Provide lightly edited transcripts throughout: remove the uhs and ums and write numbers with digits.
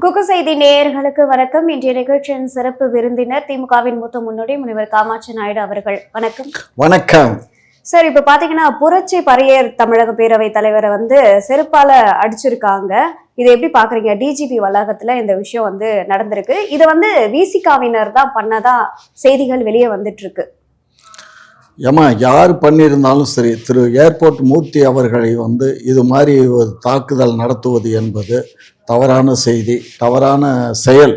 குக்கு செய்தி நேயர்களுக்கு வணக்கம். இன்றைய நிகழ்ச்சியின் சிறப்பு விருந்தினர் திமுகவின் மூத்த முன்னோடி முனைவர் காமாட்சி நாயுடு அவர்கள். வணக்கம். வணக்கம் சார். இப்ப பாத்தீங்கன்னா புரட்சி பரையர் தமிழக பேரவை தலைவரை செருப்பால அடிச்சிருக்காங்க. இதை எப்படி பாக்குறீங்க? டிஜிபி வளாகத்துல இந்த விஷயம் நடந்திருக்கு. இதை விசிகாவினர் தான் பண்ணதா செய்திகள் வெளியே வந்துட்டு இருக்கு. ஏமா யார் பண்ணியிருந்தாலும் சரி, திரு ஏர்போர்ட் மூர்த்தி அவர்களை இது மாதிரி ஒரு தாக்குதல் நடத்துவது என்பது தவறான செய்தி, தவறான செயல்.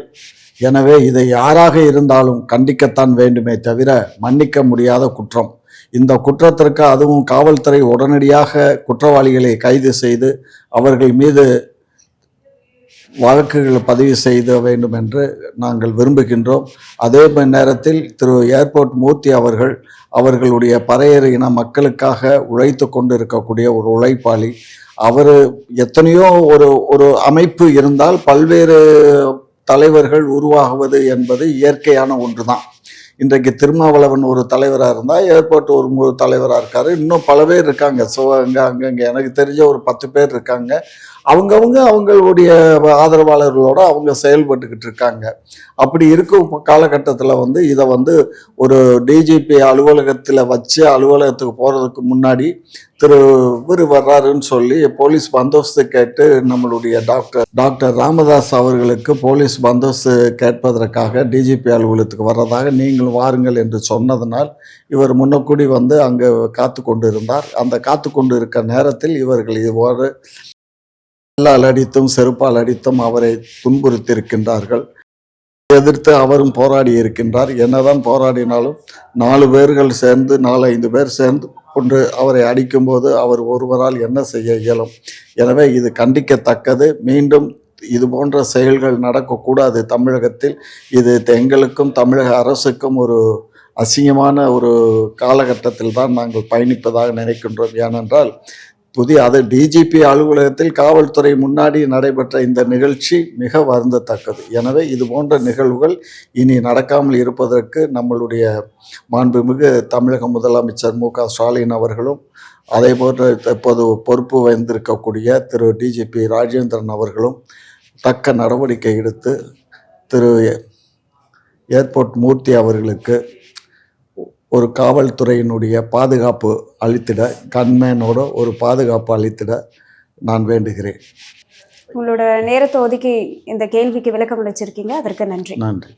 எனவே இதை யாராக இருந்தாலும் கண்டிக்கத்தான் வேண்டுமே தவிர மன்னிக்க முடியாத குற்றம். இந்த குற்றத்திற்கு அதுவும் காவல்துறை உடனடியாக குற்றவாளிகளை கைது செய்து அவர்கள் மீது வழக்குகளை பதிவு செய்த வேண்டும் என்று நாங்கள் விரும்புகின்றோம். அதே நேரத்தில் திரு ஏர்போர்ட் மூர்த்தி அவர்களுடைய பறையர் இன மக்களுக்காக உழைத்து கொண்டு இருக்கக்கூடிய ஒரு உழைப்பாளி. அவர் எத்தனையோ ஒரு அமைப்பு இருந்தால் பல்வேறு தலைவர்கள் உருவாகுவது என்பது இயற்கையான ஒன்று தான். இன்றைக்கு திருமாவளவன் ஒரு தலைவராக இருந்தால், ஏர்போர்ட் ஒரு தலைவராக இருக்கார், இன்னும் பல பேர் இருக்காங்க. ஸோ அங்கங்கே எனக்கு தெரிஞ்ச ஒரு 10 பேர் இருக்காங்க. அவங்களுடைய ஆதரவாளர்களோடு அவங்க செயல்பட்டுக்கிட்டு இருக்காங்க. அப்படி இருக்கும் காலகட்டத்தில் இதை ஒரு டிஜிபி அலுவலகத்தில் வச்சு அலுவலகத்துக்கு போகிறதுக்கு முன்னாடி இவர் வர்றாருன்னு சொல்லி போலீஸ் பந்தோபஸ்து கேட்டு நம்மளுடைய டாக்டர் ராமதாஸ் அவர்களுக்கு போலீஸ் பந்தோபஸ்து கேட்பதற்காக டிஜிபி அலுவலகத்துக்கு வர்றதாக நீங்களும் வாருங்கள் என்று சொன்னதனால் இவர் முன்னக்கூடி அங்கே காத்து கொண்டு இருந்தார். அந்த காத்து கொண்டு இருக்க நேரத்தில் இவர்கள் இவ்வாறு கல்லால் அடித்தும் செருப்பால் அடித்தும் அவரை துன்புறுத்தியிருக்கின்றார்கள். எதிர்த்து அவரும் போராடி இருக்கின்றார். என்னதான் போராடினாலும் 4 பேர்கள் சேர்ந்து 4-5 பேர் சேர்ந்து கொண்டு அவரை அடிக்கும்போது அவர் ஒருவரால் என்ன செய்ய இயலும்? எனவே இது கண்டிக்கத்தக்கது. மீண்டும் இது போன்ற செயல்கள் நடக்கக்கூடாது தமிழகத்தில். இது எங்களுக்கும் தமிழக அரசுக்கும் ஒரு அசிங்கமான ஒரு காலகட்டத்தில் தான் நாங்கள் பயணிப்பதாக நினைக்கின்றோம். ஏனென்றால் அது டிஜிபி அலுவலகத்தில் காவல்துறை முன்னாடி நடைபெற்ற இந்த நிகழ்ச்சி மிக வருந்தத்தக்கது. எனவே இது போன்ற நிகழ்வுகள் இனி நடக்காமல் இருப்பதற்கு நம்மளுடைய மாண்புமிகு தமிழக முதலமைச்சர் மு.க. ஸ்டாலின் அவர்களும், அதே போன்று இப்போது பொறுப்பு வந்திருக்கக்கூடிய திரு டிஜிபி ராஜேந்திரன் அவர்களும் தக்க நடவடிக்கை எடுத்து திரு ஏர்போர்ட் மூர்த்தி அவர்களுக்கு ஒரு காவல்துறையினுடைய பாதுகாப்பு அளித்திட, கன்மேனோட ஒரு பாதுகாப்பு அளித்திட நான் வேண்டுகிறேன். உங்களோட நேரத்தை ஒதுக்கி இந்த கேள்விக்கு விளக்கம் அளிச்சிருக்கீங்க, அதற்கு நன்றி. நன்றி.